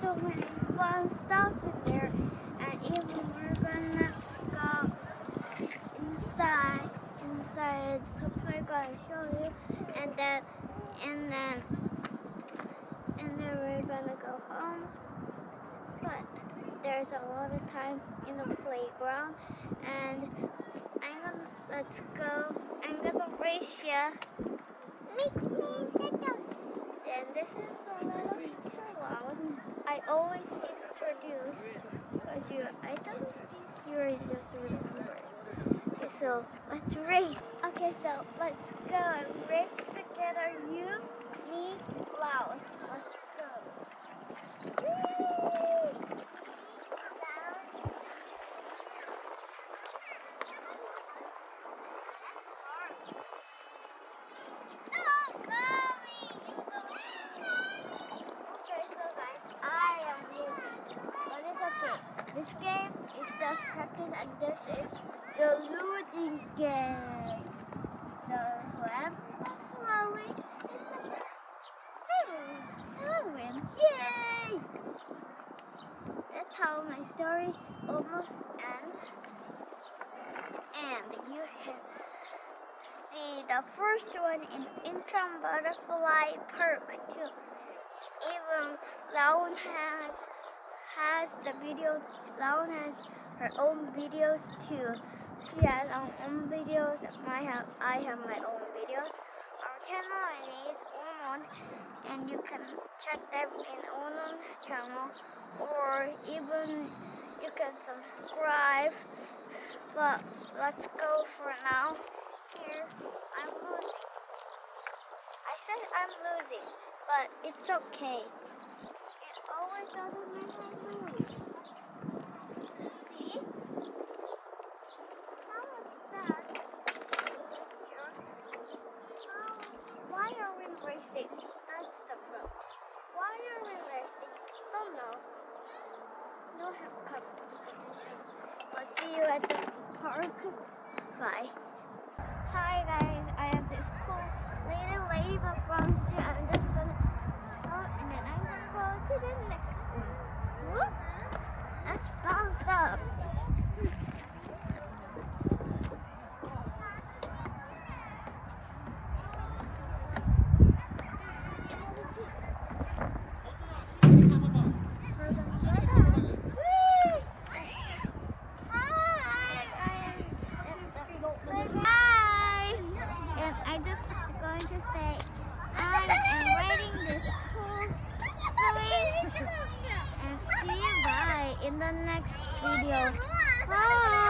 so many fun stuff in there, and even we're gonna go inside. We're gonna show you, and then we're gonna go home. But there's a lot of time in the playground, and let's go. I'm gonna race you. And this is the little sister Loud. I always introduce because I don't think you just remember. Okay, so let's race. Okay, so let's go and race together. You, me, Loud. Let's go. Woo! This game is just practice, and this is the losing game. So whoever goes slowly is the best. And I win. Yay! That's how my story almost ends. And you can see the first one in Incheon Butterfly Park too. Even Laon has the videos. Laon has her own videos too. She has her own videos. I have my own videos. Our channel is Onon, and you can check them in Onon channel, or even you can subscribe. But let's go for now. Here, I'm losing. I said I'm losing, but it's okay. It always doesn't mean I lose. See? How much that? Here. Why are we racing? That's the problem. Why are we racing? Oh no. No have competitions. I'll see you at the park. Bye. Hi guys, I have this cool little ladybug bounce here. I'm just gonna go, and then I'm gonna go to the next one. Whoop! Let's bounce up. I'm just going to say I am riding this cool swing, and see you bye in the next video. Bye.